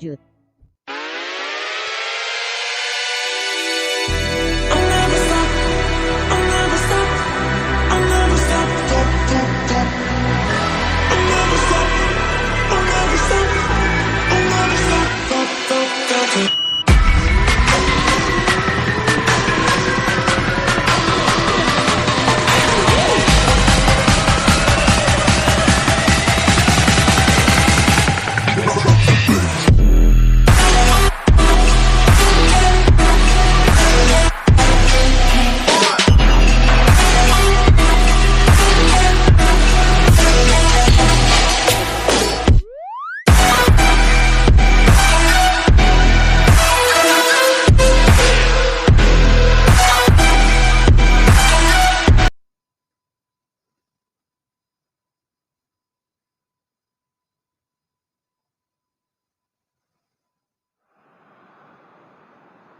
lanjut.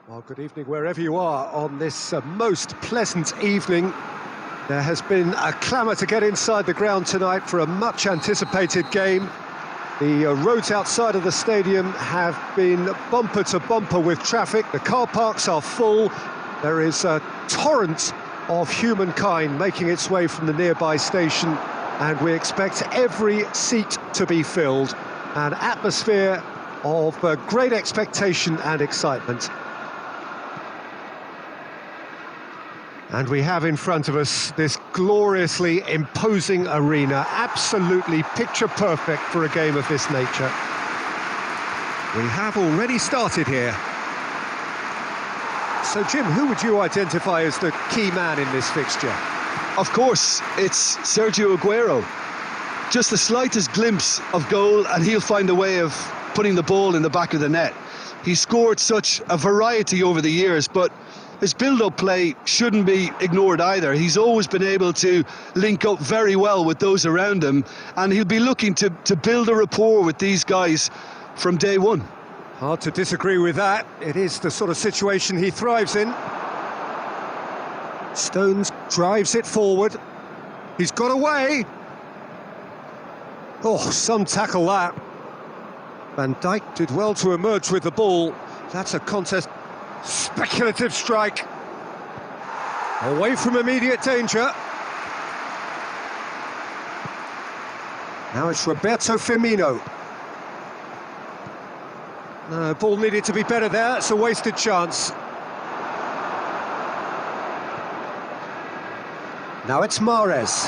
Well, good evening wherever you are on this most pleasant evening. There has been a clamour to get inside the ground tonight for a much anticipated game. The roads outside of the stadium have been bumper to bumper with traffic. The car parks are full. There is a torrent of humankind making its way from the nearby station, and we expect every seat to be filled. An atmosphere of great expectation and excitement. And we have in front of us this gloriously imposing arena, absolutely picture perfect for a game of this nature. We have already started here. So Jim, who would you identify as the key man in this fixture? Of course, it's Sergio Aguero. Just the slightest glimpse of goal and he'll find a way of putting the ball in the back of the net. He's scored such a variety over the years, but his build-up play shouldn't be ignored either. He's always been able to link up very well with those around him, and he'll be looking to build a rapport with these guys from day one. Hard to disagree with that. It is the sort of situation he thrives in. Stones drives it forward. He's got away. Oh, some tackle that. Van Dijk did well to emerge with the ball. That's a contest. Speculative strike. Away from immediate danger. Now it's Roberto Firmino. No, ball needed to be better there. It's a wasted chance. Now it's Mahrez.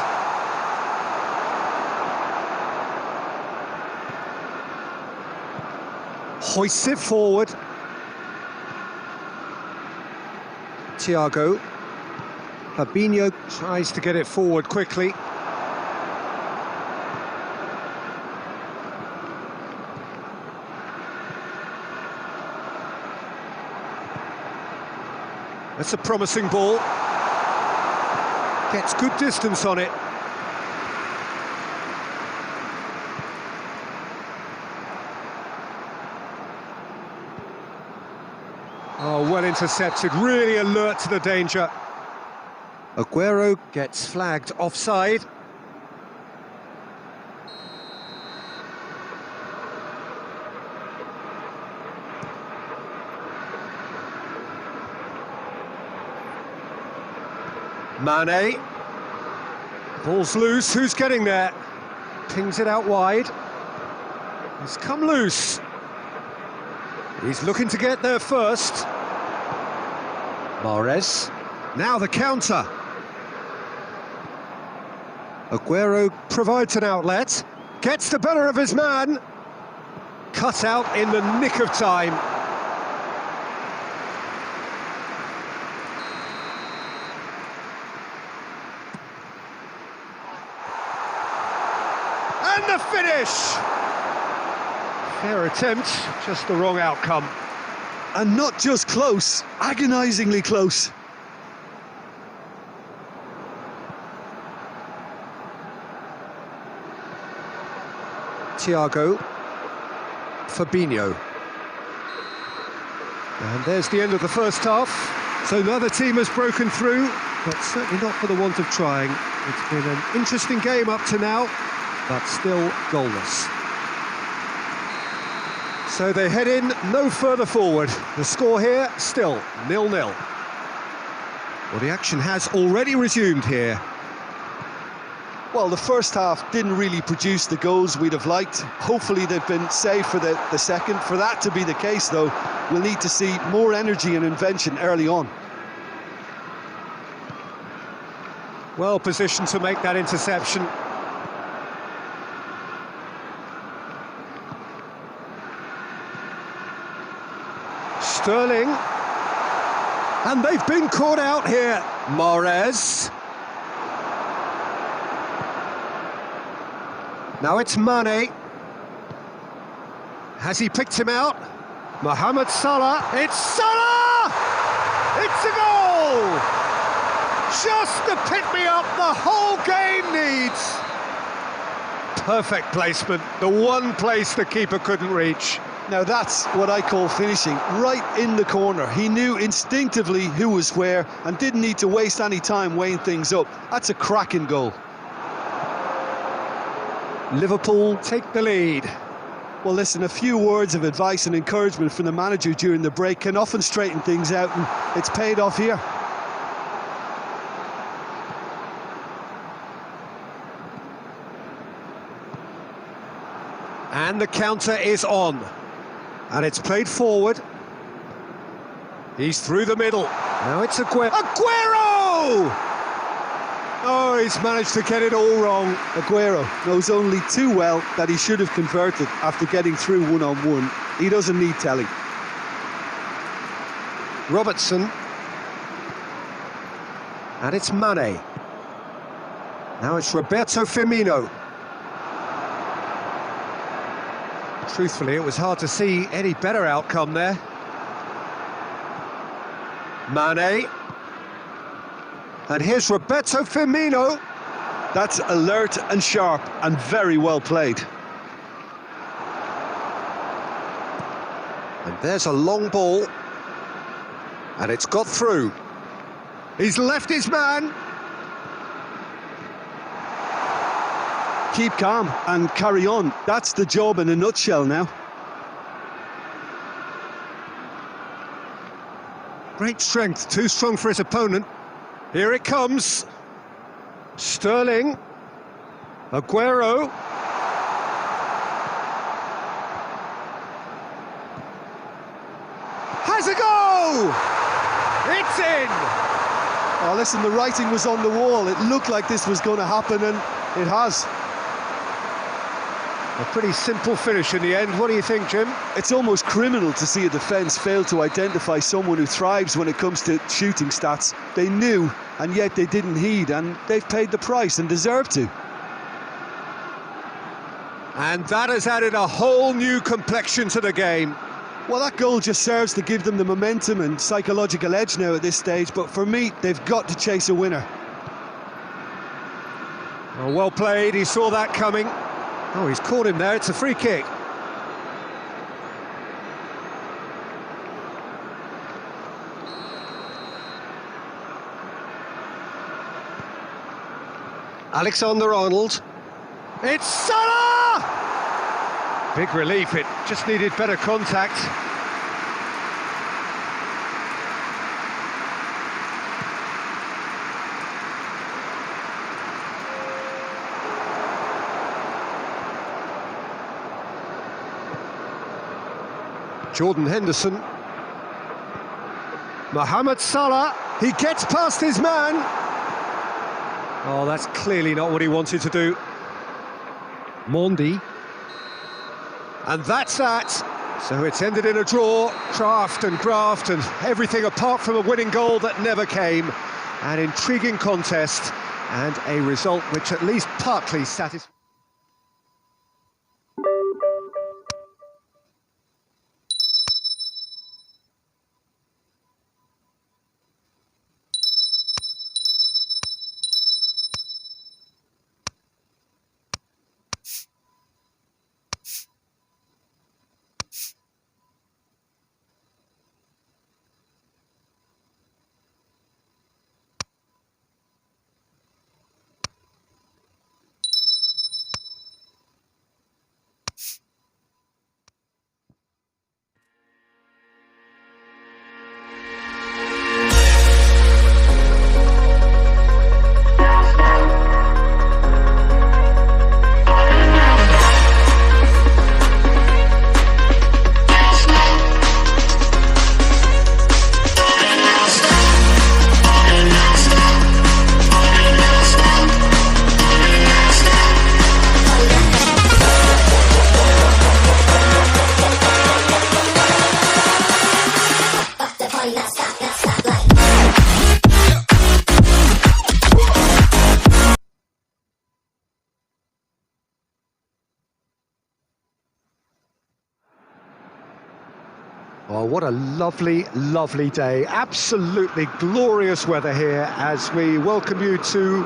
Hoists it forward. Thiago. Fabinho tries to get it forward quickly. That's a promising ball. Gets good distance on it. Oh, well intercepted, really alert to the danger. Aguero gets flagged offside. Mane. Ball's loose, who's getting there? Pings it out wide. He's come loose. He's looking to get there first. Mahrez. Now the counter. Aguero provides an outlet. Gets the better of his man. Cut out in the nick of time. And the finish! Fair attempt, just the wrong outcome. And not just close, agonisingly close. Thiago. Fabinho. And there's the end of the first half. So neither team has broken through, but certainly not for the want of trying. It's been an interesting game up to now, but still goalless. So they head in no further forward. The score here, still 0-0. Well, the action has already resumed here. Well, the first half didn't really produce the goals we'd have liked. Hopefully they've been saved for the second. For that to be the case, though, we'll need to see more energy and invention early on. Well positioned to make that interception. Sterling. And they've been caught out here. Mahrez. Now it's Mane. Has he picked him out? Mohamed Salah. It's Salah! It's a goal! Just the pick-me-up the whole game needs. Perfect placement, the one place the keeper couldn't reach. Now that's what I call finishing, right in the corner. He knew instinctively who was where and didn't need to waste any time weighing things up. That's a cracking goal. Liverpool take the lead. Well, listen, a few words of advice and encouragement from the manager during the break can often straighten things out, and it's paid off here. And the counter is on. And it's played forward. He's through the middle. Now it's Aguero! Oh, he's managed to get it all wrong. Aguero knows only too well that he should have converted after getting through one-on-one. He doesn't need telling. Robertson. And it's Mane. Now it's Roberto Firmino. Truthfully, it was hard to see any better outcome there. Mane. And here's Roberto Firmino. That's alert and sharp and very well played. And there's a long ball. And it's got through. He's left his man. Keep calm and carry on. That's the job in a nutshell now. Great strength, too strong for his opponent. Here it comes. Sterling. Aguero. Has a go! It's in! Oh, listen, the writing was on the wall. It looked like this was going to happen, and it has. A pretty simple finish in the end. What do you think, Jim? It's almost criminal to see a defence fail to identify someone who thrives when it comes to shooting stats. They knew, and yet they didn't heed, and they've paid the price and deserve to. And that has added a whole new complexion to the game. Well, that goal just serves to give them the momentum and psychological edge now at this stage, but for me, they've got to chase a winner. Oh, well played, he saw that coming. Oh, he's caught him there, it's a free kick. Alexander-Arnold. It's Salah! Big relief, it just needed better contact. Jordan Henderson. Mohamed Salah, he gets past his man. Oh, that's clearly not what he wanted to do. Mondi. And that's that. So it's ended in a draw. Craft and graft and everything apart from a winning goal that never came. An intriguing contest and a result which at least partly satisfies. Oh, what a lovely, lovely day. Absolutely glorious weather here as we welcome you to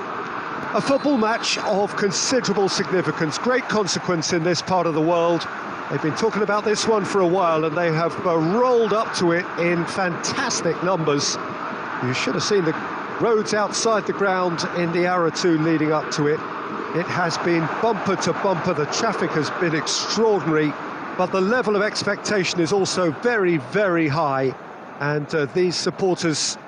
a football match of considerable significance, great consequence in this part of the world. They've been talking about this one for a while and they have rolled up to it in fantastic numbers. You should have seen the roads outside the ground in the hour or two leading up to it. It has been bumper to bumper, the traffic has been extraordinary, but the level of expectation is also very, very high. And these supporters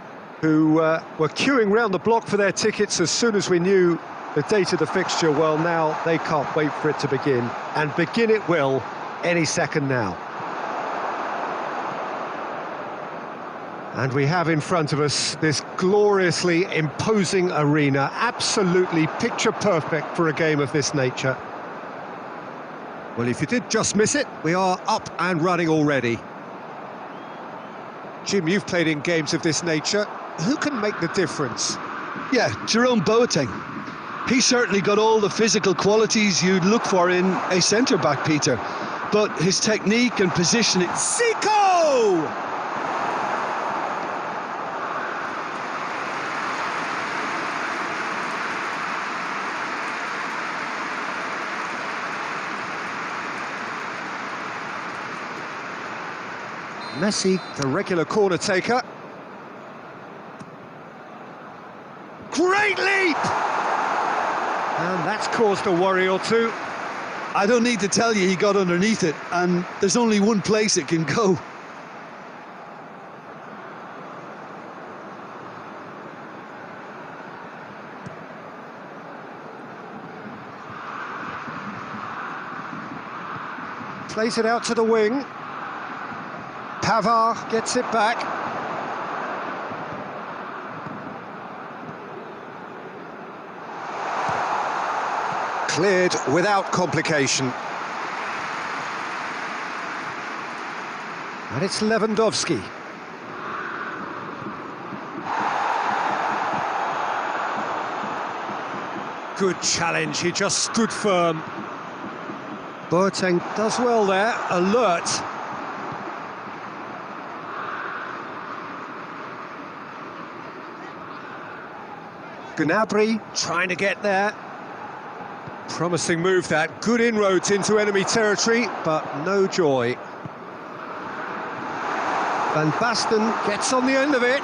who were queuing round the block for their tickets as soon as we knew the date of the fixture, well, now they can't wait for it to begin. And begin it will any second now. And we have in front of us this gloriously imposing arena, absolutely picture perfect for a game of this nature. Well, if you did just miss it, we are up and running already. Jim, you've played in games of this nature. Who can make the difference? Yeah, Jerome Boateng. He certainly got all the physical qualities you'd look for in a centre-back, Peter. But his technique and positioning... Zico! Messi, the regular corner taker. Great leap! And that's caused a worry or two. I don't need to tell you he got underneath it, and there's only one place it can go. Plays it out to the wing. Pavard gets it back. Cleared without complication. And it's Lewandowski. Good challenge, he just stood firm. Boateng does well there, alert. Gnabry trying to get there. Promising move that, good inroads into enemy territory, but no joy. Van Basten gets on the end of it.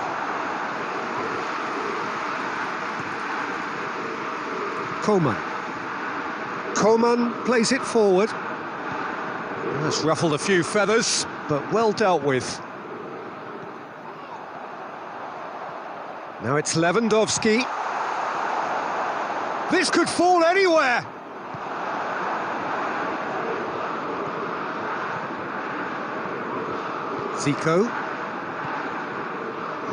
Coman plays it forward. That's ruffled a few feathers, but well dealt with. Now it's Lewandowski. This could fall anywhere. Zico.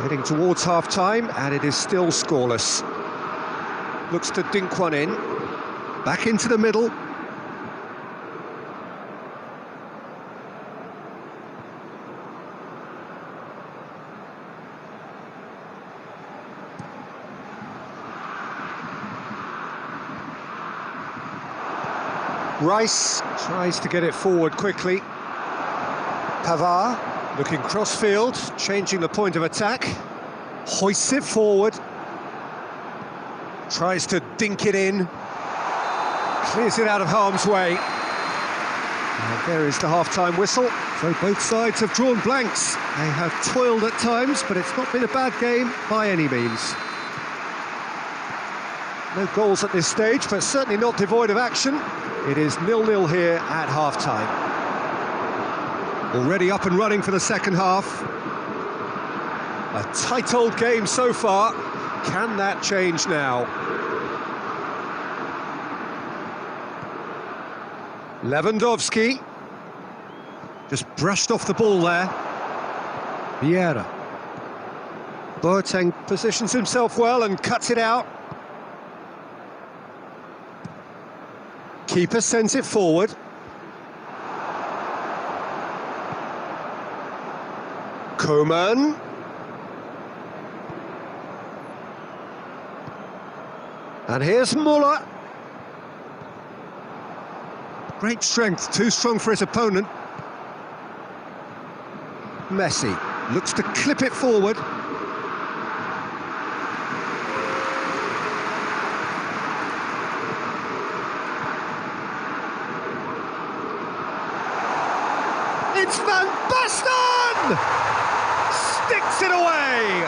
Heading towards half-time, and it is still scoreless. Looks to dink one in. Back into the middle. Rice tries to get it forward quickly. Pavard looking cross-field, changing the point of attack. Hoists it forward. Tries to dink it in. Clears it out of harm's way. And there is the half-time whistle. So both sides have drawn blanks. They have toiled at times, but it's not been a bad game by any means. No goals at this stage, but certainly not devoid of action. It is 0-0 here at half-time. Already up and running for the second half. A tight old game so far. Can that change now? Lewandowski. Just brushed off the ball there. Vieira. Boateng positions himself well and cuts it out. Keeper sends it forward. Coman. And here's Muller. Great strength, too strong for his opponent. Messi looks to clip it forward. It's Van Basten! Sticks it away!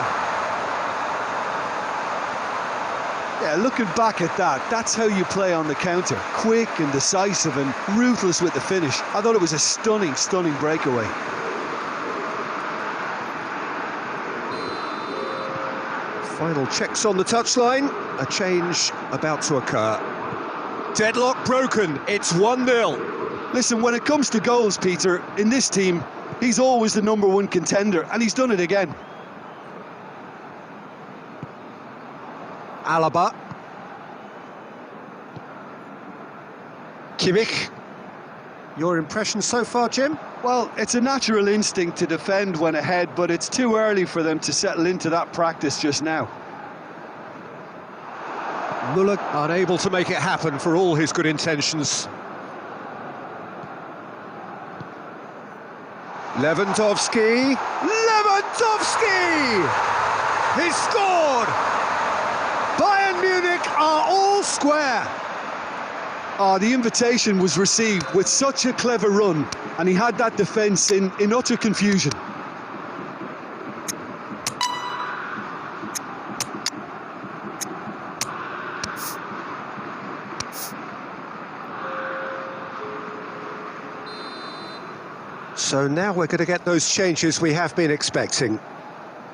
Yeah, looking back at that, that's how you play on the counter. Quick and decisive and ruthless with the finish. I thought it was a stunning, stunning breakaway. Final checks on the touchline. A change about to occur. Deadlock broken. It's 1-0. Listen, when it comes to goals, Peter, in this team, he's always the #1 contender, and he's done it again. Alaba. Kimmich. Your impression so far, Jim? Well, it's a natural instinct to defend when ahead, but it's too early for them to settle into that practice just now. Müller unable to make it happen for all his good intentions. Lewandowski! He's scored! Bayern Munich are all square! The invitation was received with such a clever run, and he had that defence in utter confusion. So now we're going to get those changes we have been expecting.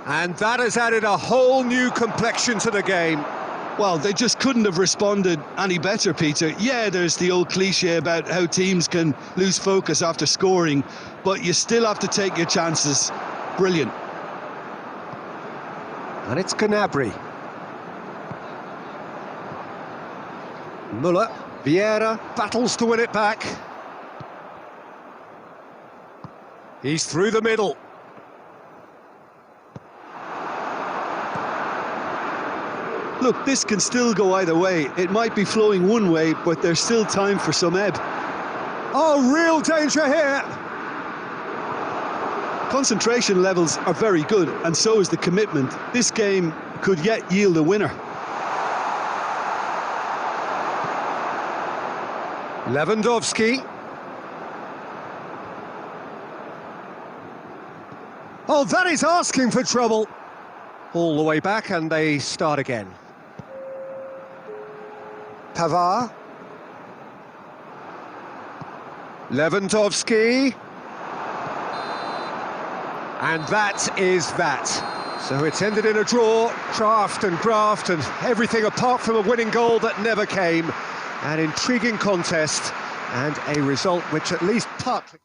And that has added a whole new complexion to the game. Well, they just couldn't have responded any better, Peter. Yeah, there's the old cliche about how teams can lose focus after scoring, but you still have to take your chances. Brilliant. And it's Gnabry. Müller. Vieira battles to win it back. He's through the middle. Look, this can still go either way. It might be flowing one way, but there's still time for some ebb. Oh, real danger here! Concentration levels are very good, and so is the commitment. This game could yet yield a winner. Lewandowski. Oh, that is asking for trouble. All the way back, and they start again. Pavard. Lewandowski. And that is that. So it's ended in a draw, draft and graft and everything apart from a winning goal that never came. An intriguing contest and a result which at least partly...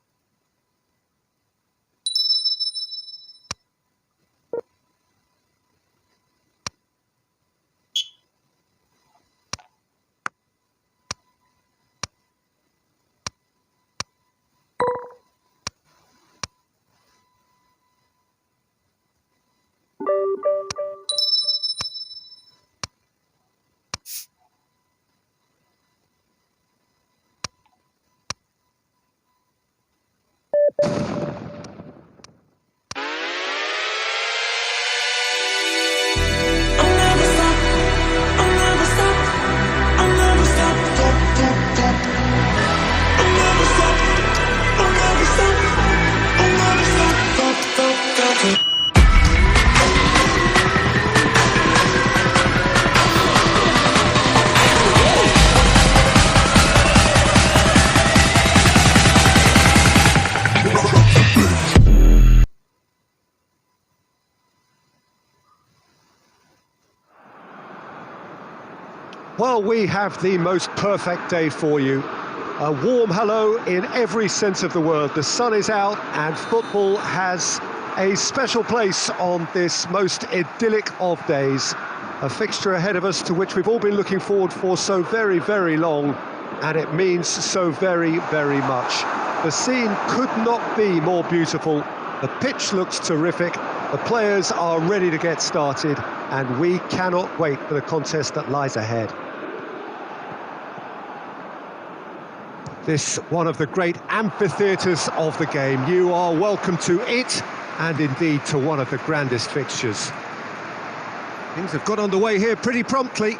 Well, we have the most perfect day for you. A warm hello in every sense of the word. The sun is out and football has a special place on this most idyllic of days. A fixture ahead of us to which we've all been looking forward for so very, very long, and it means so very, very much. The scene could not be more beautiful. The pitch looks terrific. The players are ready to get started, and we cannot wait for the contest that lies ahead. This one of the great amphitheatres of the game. You are welcome to it and indeed to one of the grandest fixtures. Things have got underway here pretty promptly.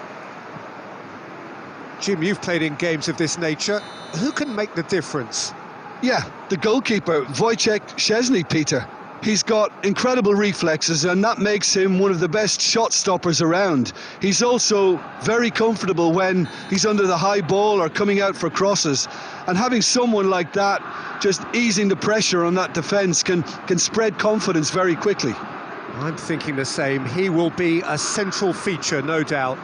Jim, you've played in games of this nature. Who can make the difference? Yeah, the goalkeeper, Wojciech Szczesny, Peter. He's got incredible reflexes, and that makes him one of the best shot stoppers around. He's also very comfortable when he's under the high ball or coming out for crosses. And having someone like that just easing the pressure on that defence can spread confidence very quickly. I'm thinking the same. He will be a central feature, no doubt.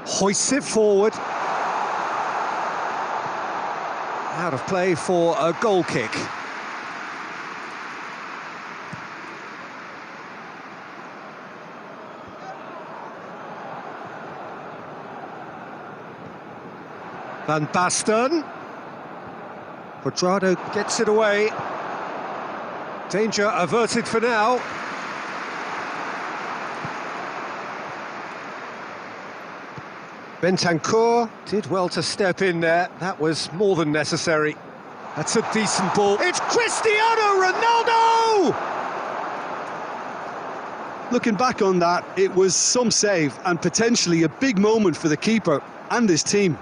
Hoists it forward. Out of play for a goal kick. Van Basten. Quadrado gets it away. Danger averted for now. Bentancur did well to step in there. That was more than necessary. That's a decent ball. It's Cristiano Ronaldo! Looking back on that, it was some save and potentially a big moment for the keeper and his team.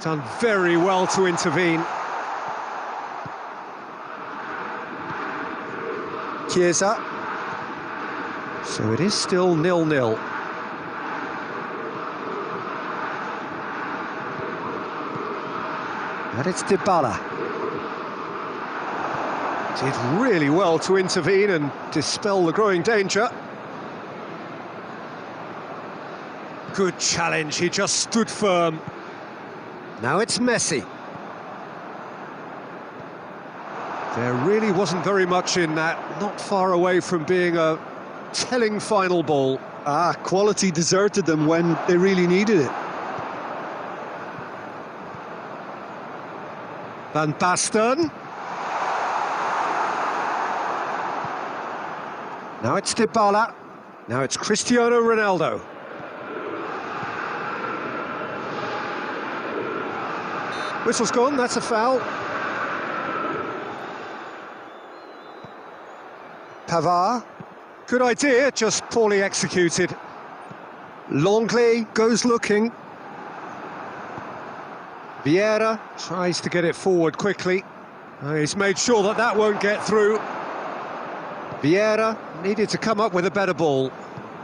Done very well to intervene. Chiesa. So it is still 0-0. And it's Dybala. Did really well to intervene and dispel the growing danger. Good challenge, he just stood firm. Now it's Messi. There really wasn't very much in that, not far away from being a telling final ball. Quality deserted them when they really needed it. Van Basten. Now it's Dybala. Now it's Cristiano Ronaldo. Whistle's gone, that's a foul. Pavard. Good idea, just poorly executed. Longley goes looking. Vieira tries to get it forward quickly. He's made sure that that won't get through. Vieira needed to come up with a better ball.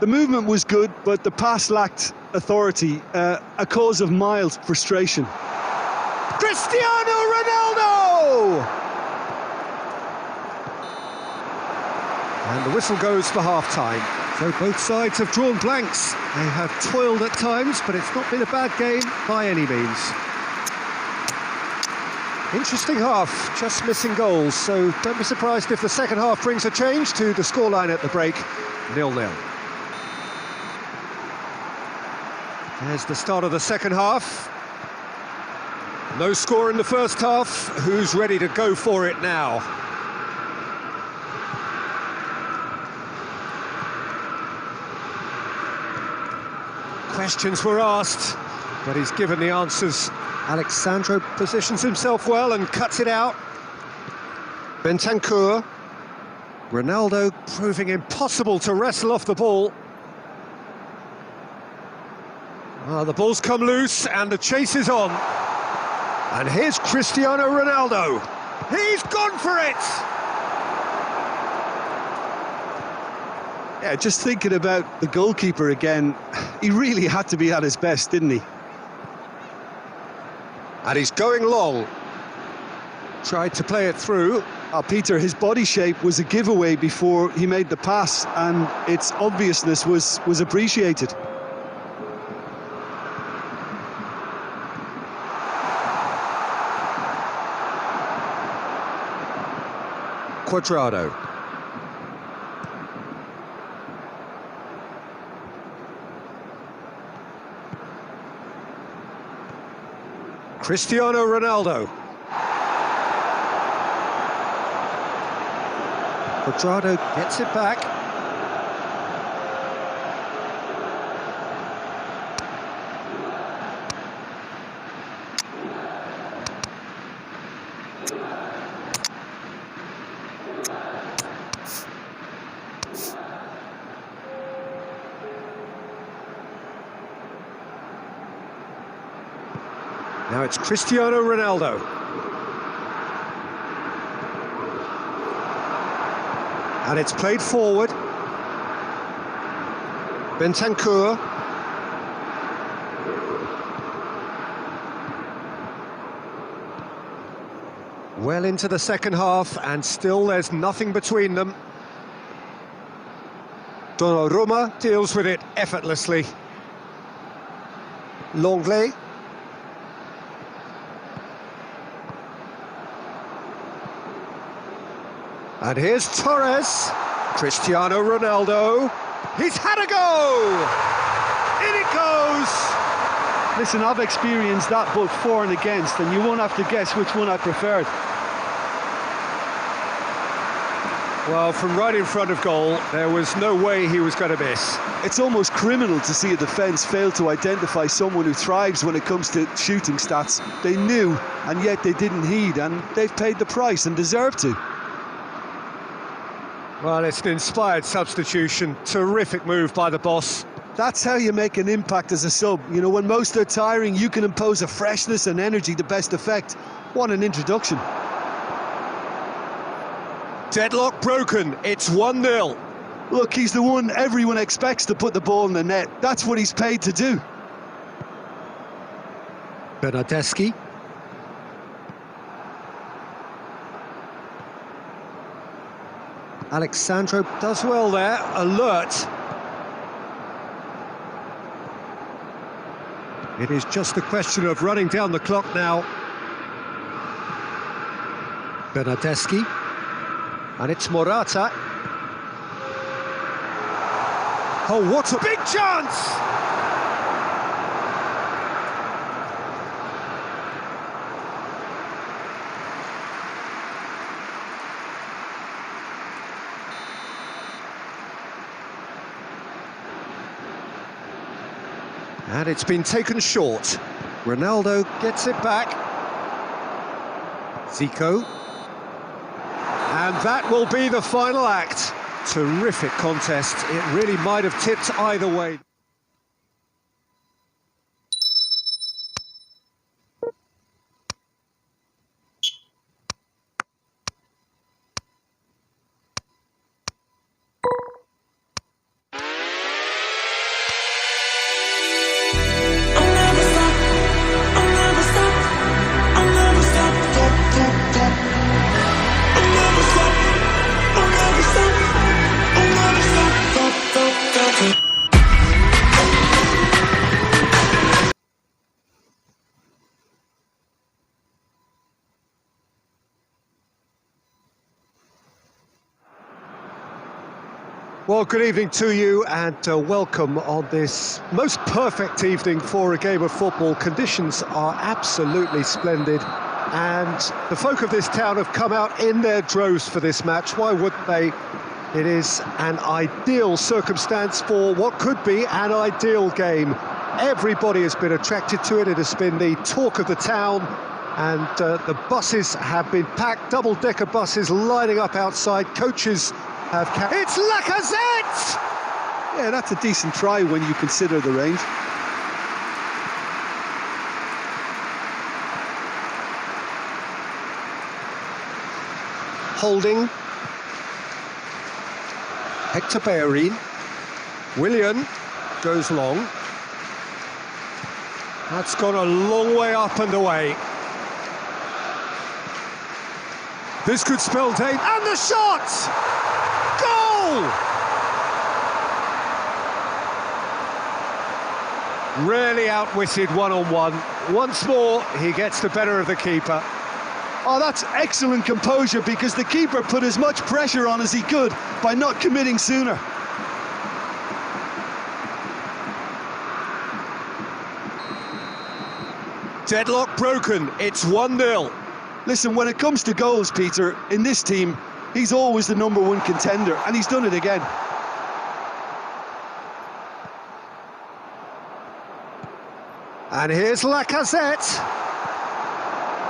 The movement was good, but the pass lacked authority, a cause of mild frustration. Cristiano Ronaldo! And the whistle goes for half-time. So both sides have drawn blanks. They have toiled at times, but it's not been a bad game by any means. Interesting half, just missing goals, so don't be surprised if the second half brings a change to the scoreline at the break, 0-0. There's the start of the second half. No score in the first half. Who's ready to go for it now? Questions were asked, but he's given the answers. Alexandro positions himself well and cuts it out. Bentancur. Ronaldo proving impossible to wrestle off the ball. The ball's come loose and the chase is on. And here's Cristiano Ronaldo. He's gone for it! Yeah, just thinking about the goalkeeper again, he really had to be at his best, didn't he? And he's going long. Tried to play it through. Peter, his body shape was a giveaway before he made the pass, and its obviousness was appreciated. Cuadrado. Cristiano Ronaldo. Cuadrado gets it back. Now it's Cristiano Ronaldo. And it's played forward. Bentancur. Well into the second half, and still there's nothing between them. Donnarumma deals with it effortlessly. Longley. And here's Torres. Cristiano Ronaldo. He's had a go! In it goes! Listen, I've experienced that both for and against, and you won't have to guess which one I preferred. Well, from right in front of goal, there was no way he was going to miss. It's almost criminal to see a defence fail to identify someone who thrives when it comes to shooting stats. They knew, and yet they didn't heed, and they've paid the price and deserve to. Well, it's an inspired substitution. Terrific move by the boss. That's how you make an impact as a sub. You know, when most are tiring, you can impose a freshness and energy to best effect. What an introduction. Deadlock broken. It's 1-0. Look, he's the one everyone expects to put the ball in the net. That's what he's paid to do. Bernardeschi. Alexandro does well there, alert. It is just a question of running down the clock now. Bernardeschi. And it's Morata. Oh, what a big chance! And it's been taken short. Ronaldo gets it back. Zico. And that will be the final act. Terrific contest. It really might have tipped either way. Well, good evening to you, and welcome on this most perfect evening for a game of football. Conditions are absolutely splendid, and the folk of this town have come out in their droves for this match. Why wouldn't they? It is an ideal circumstance for what could be an ideal game. Everybody has been attracted to it. It has been the talk of the town, and the buses have been packed, double-decker buses lining up outside. Coaches have it's Lacazette! Yeah, that's a decent try when you consider the range. Holding. Hector Bellerin. Willian goes long. That's gone a long way up and away. This could spell danger. And the shot! Goal! Really outwitted one-on-one. Once more, he gets the better of the keeper. Oh, that's excellent composure, because the keeper put as much pressure on as he could by not committing sooner. Deadlock broken, it's 1-0. Listen, when it comes to goals, Peter, in this team, he's always the #1 contender, and he's done it again. And here's Lacazette.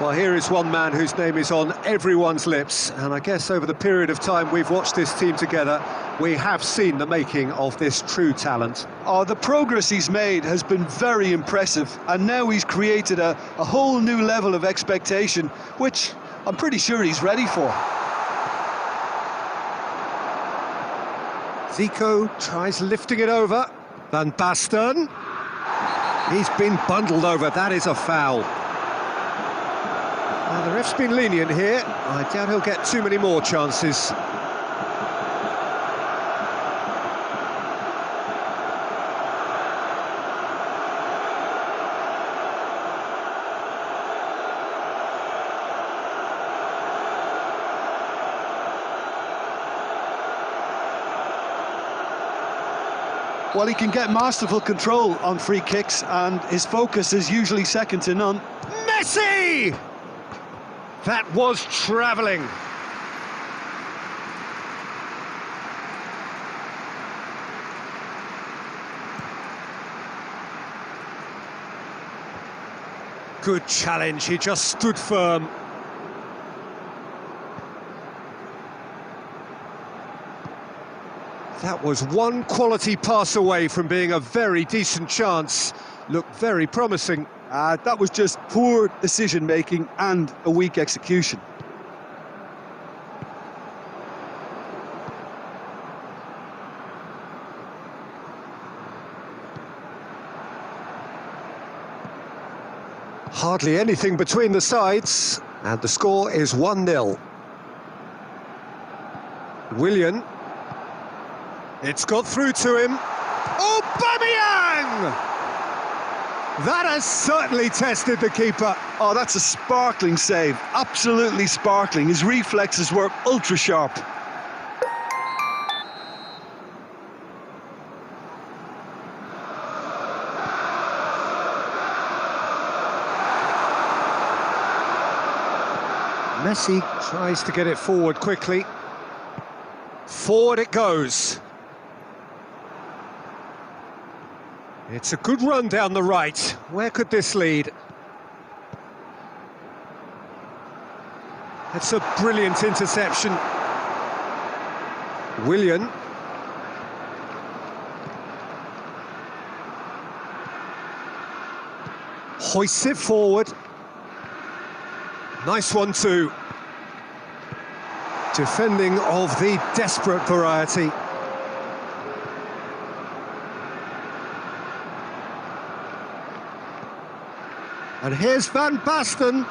Well, here is one man whose name is on everyone's lips, and I guess over the period of time we've watched this team together, we have seen the making of this true talent. Oh, the progress he's made has been very impressive, and now he's created a whole new level of expectation, which I'm pretty sure he's ready for. Zico tries lifting it over. Van Basten. He's been bundled over, that is a foul. Now, the ref's been lenient here. I doubt he'll get too many more chances. Well, he can get masterful control on free kicks, and his focus is usually second to none. Messi! That was travelling. Good challenge, he just stood firm. That was one quality pass away from being a very decent chance. Looked very promising. That was just poor decision-making and a weak execution. Hardly anything between the sides, and the score is 1-0. Willian. It's got through to him. Aubameyang! That has certainly tested the keeper. Oh, that's a sparkling save. Absolutely sparkling. His reflexes were ultra sharp. Messi tries to get it forward quickly. Forward it goes. It's a good run down the right. Where could this lead? It's a brilliant interception. Willian. Hoists it forward. Nice one too. Defending of the desperate variety. And here's Van Basten.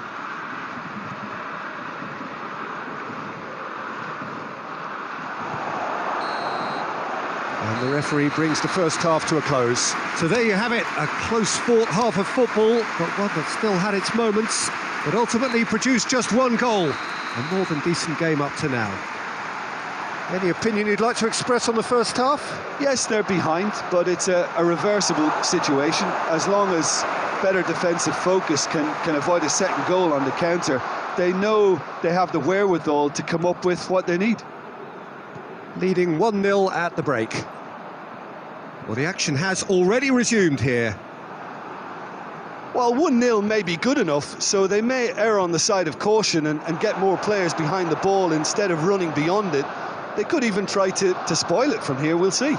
And the referee brings the first half to a close. So there you have it, a close-fought half of football, but one that still had its moments, but ultimately produced just one goal. A more than decent game up to now. Any opinion you'd like to express on the first half? Yes, they're behind, but it's a reversible situation. As long as better defensive focus can avoid a second goal on the counter, they know they have the wherewithal to come up with what they need. Leading 1-0 at the break. Well, the action has already resumed here. Well, 1-0 may be good enough, so they may err on the side of caution and get more players behind the ball instead of running beyond it. They could even try to spoil it from here, we'll see.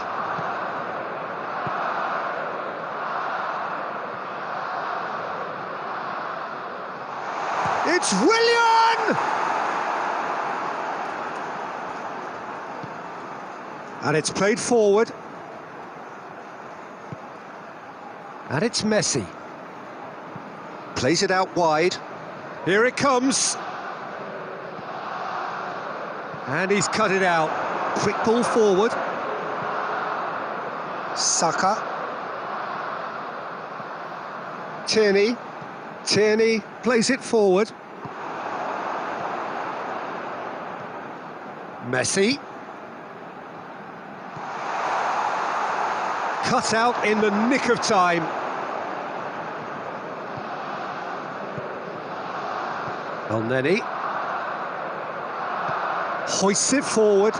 It's Willian! And it's played forward. And it's Messi. Plays it out wide. Here it comes. And he's cut it out. Quick ball forward. Saka. Tierney. Tierney plays it forward. Messi. Cut out in the nick of time. Elneny. Hoists it forward.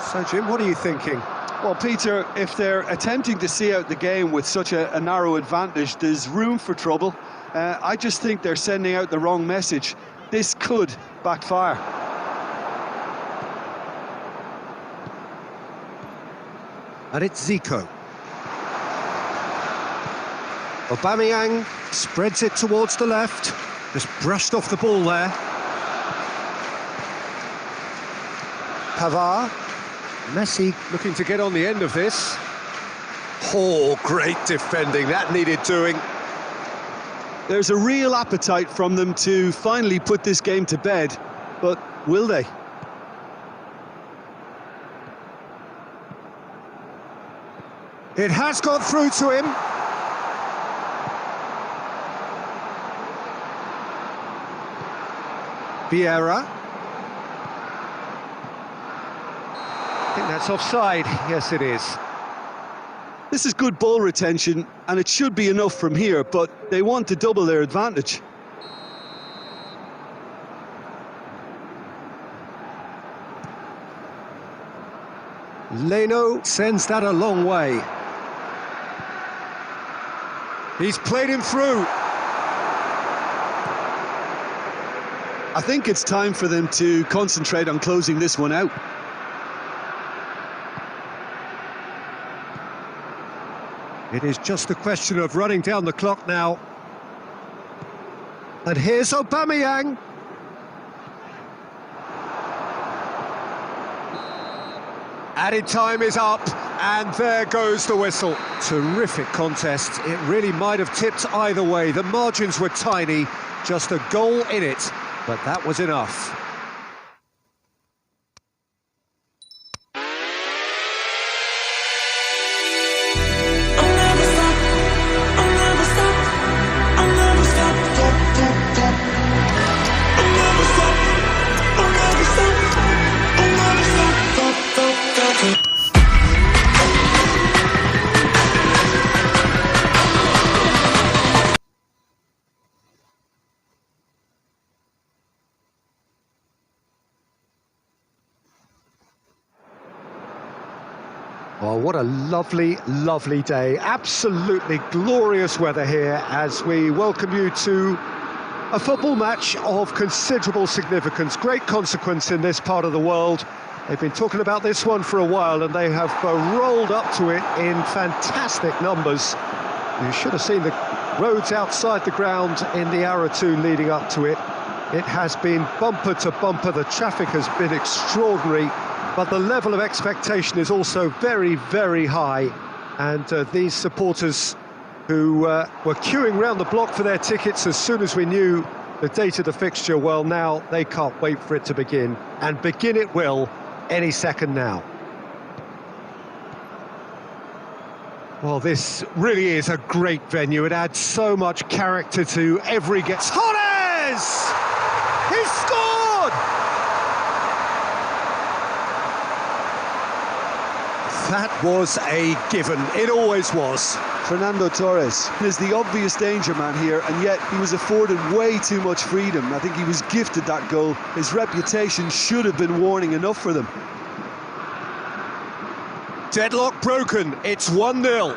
So, Jim, what are you thinking? Well, Peter, if they're attempting to see out the game with such a narrow advantage, there's room for trouble. I just think they're sending out the wrong message. This could backfire. And it's Zico. Aubameyang spreads it towards the left. Just brushed off the ball there. Pavard. Messi looking to get on the end of this. Oh, great defending. That needed doing. There's a real appetite from them to finally put this game to bed, but will they? It has got through to him. Vieira. I think that's offside. Yes, it is. This is good ball retention, and it should be enough from here, but they want to double their advantage. Leno sends that a long way. He's played him through. I think it's time for them to concentrate on closing this one out. It is just a question of running down the clock now. And here's Aubameyang. Added time is up, and there goes the whistle. Terrific contest. It really might have tipped either way. The margins were tiny, just a goal in it, but that was enough. Oh, what a lovely, lovely day. Absolutely glorious weather here as we welcome you to a football match of considerable significance, great consequence in this part of the world. They've been talking about this one for a while and they have rolled up to it in fantastic numbers. You should have seen the roads outside the ground in the hour or two leading up to it. It has been bumper to bumper. The traffic has been extraordinary. But the level of expectation is also very, very high. And these supporters who were queuing round the block for their tickets as soon as we knew the date of the fixture, well, now they can't wait for it to begin. And begin it will any second now. Well, this really is a great venue. It adds so much character to every game. Torres! He scored! That was a given. It always was. Fernando Torres is the obvious danger man here, and yet he was afforded way too much freedom. I think he was gifted that goal. His reputation should have been warning enough for them. Deadlock broken. It's 1-0.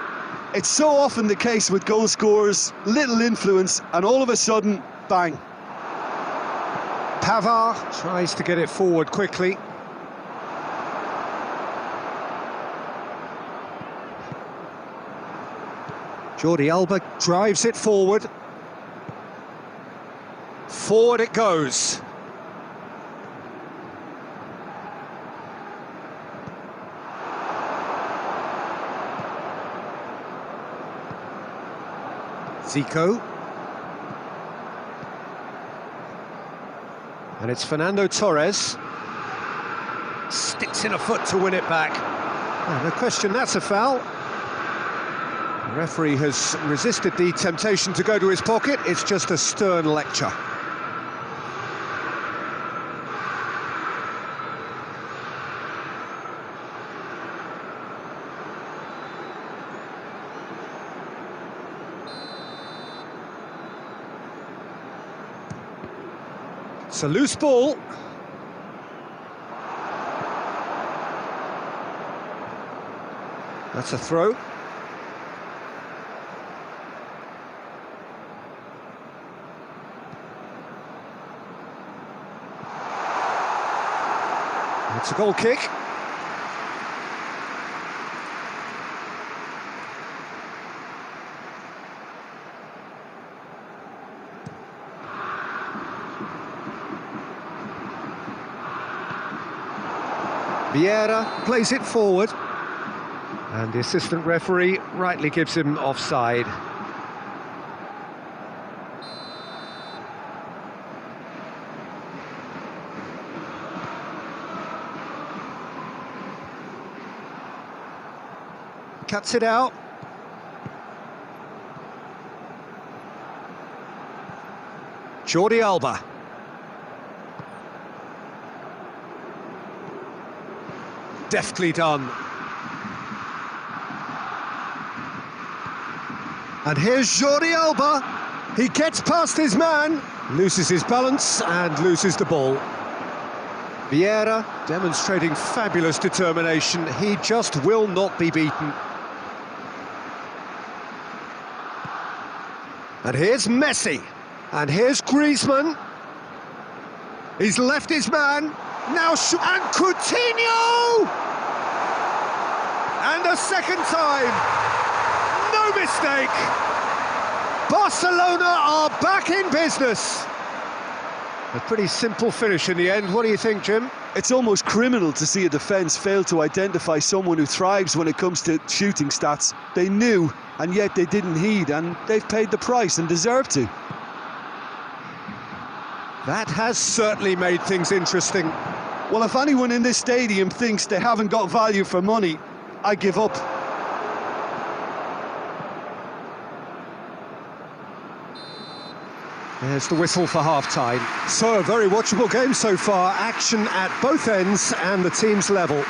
It's so often the case with goal scorers, little influence, and all of a sudden, bang. Pavard tries to get it forward quickly. Jordi Alba drives it forward. Forward it goes. Zico. And it's Fernando Torres. sticks in a foot to win it back. Oh, no question, that's a foul. The referee has resisted the temptation to go to his pocket. It's just a stern lecture. It's a loose ball. That's a throw. It's a goal kick. Vieira plays it forward, and the assistant referee rightly gives him offside. Cuts it out. Jordi Alba. Deftly done. And here's Jordi Alba. He gets past his man, loses his balance and loses the ball. Vieira demonstrating fabulous determination. He just will not be beaten. And here's Messi. And here's Griezmann. He's left his man. Now, and Coutinho! And a second time. No mistake. Barcelona are back in business. A pretty simple finish in the end. What do you think, Jim? It's almost criminal to see a defence fail to identify someone who thrives when it comes to shooting stats. They knew, and yet they didn't heed, and they've paid the price and deserve to. That has certainly made things interesting. Well, if anyone in this stadium thinks they haven't got value for money, I give up. There's the whistle for half-time. So, a very watchable game so far. Action at both ends and the teams level.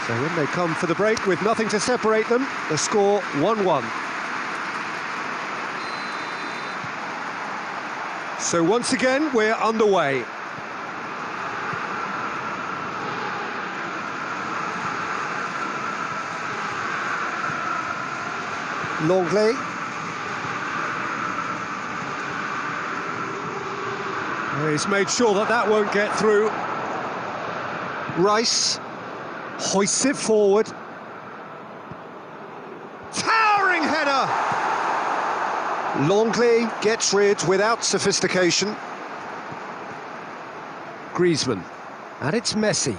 So when they come for the break with nothing to separate them, the score 1-1. So once again, we're underway. Longley. He's made sure that that won't get through. Rice hoists it forward. Towering header! Longley gets rid without sophistication. Griezmann. And it's Messi.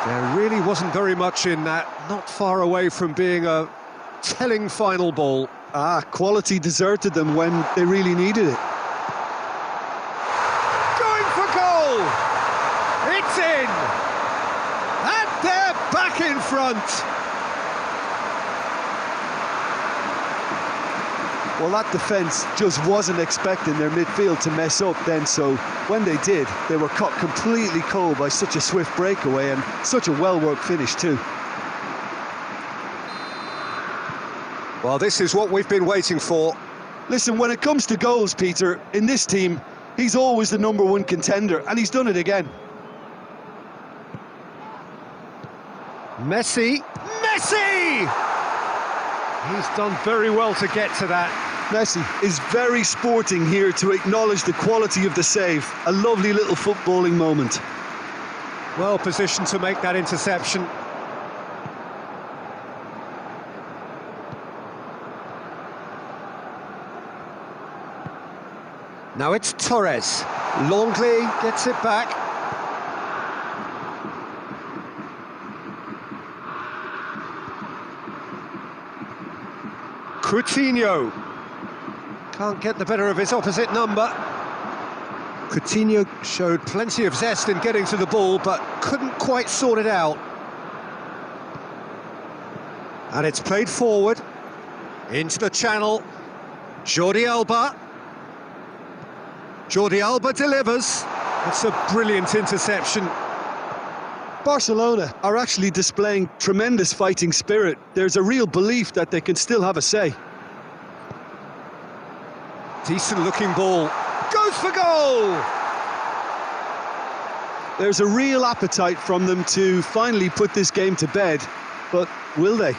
There really wasn't very much in that, not far away from being a telling final ball. Quality deserted them when they really needed it. Going for goal! It's in! And they're back in front! Well, that defence just wasn't expecting their midfield to mess up then, so when they did, they were caught completely cold by such a swift breakaway and such a well-worked finish too. Well, this is what we've been waiting for. Listen, when it comes to goals, Peter, in this team, he's always the #1 contender, and he's done it again. Messi! Messi! He's done very well to get to that. Messi is very sporting here to acknowledge the quality of the save. A lovely little footballing moment. Well positioned to make that interception. Now it's Torres. Longley gets it back. Coutinho. Can't get the better of his opposite number. Coutinho showed plenty of zest in getting to the ball, but couldn't quite sort it out. And it's played forward, into the channel. Jordi Alba. Jordi Alba delivers. It's a brilliant interception. Barcelona are actually displaying tremendous fighting spirit. There's a real belief that they can still have a say. Decent looking ball. Goes for goal! There's a real appetite from them to finally put this game to bed, but will they?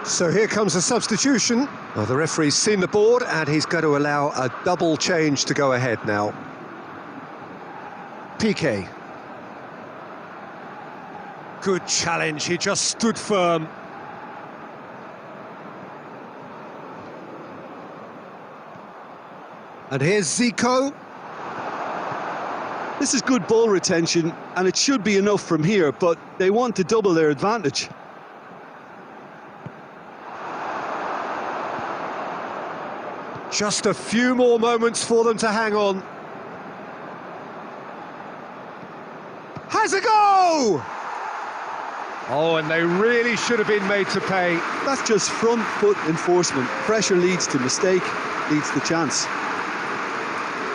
So here comes a substitution. Well, the referee's seen the board and he's going to allow a double change to go ahead now. Piqué. Good challenge, he just stood firm. And here's Zico. This is good ball retention and it should be enough from here, but they want to double their advantage. Just a few more moments for them to hang on. Has a go! Oh, and they really should have been made to pay. That's just front foot enforcement. Pressure leads to mistake, leads to chance.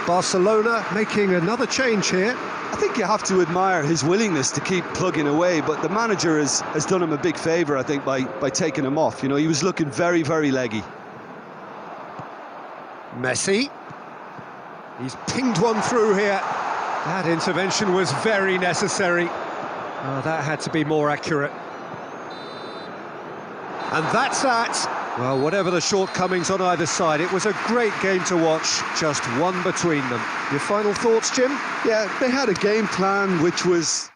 Barcelona making another change here. I think you have to admire his willingness to keep plugging away, but the manager has done him a big favour, I think, by taking him off. You know, he was looking very, very leggy. Messi. He's pinged one through here. That intervention was very necessary. Oh, that had to be more accurate. And that's that. Well, whatever the shortcomings on either side, it was a great game to watch, just one between them. Your final thoughts, Jim? Yeah, they had a game plan which was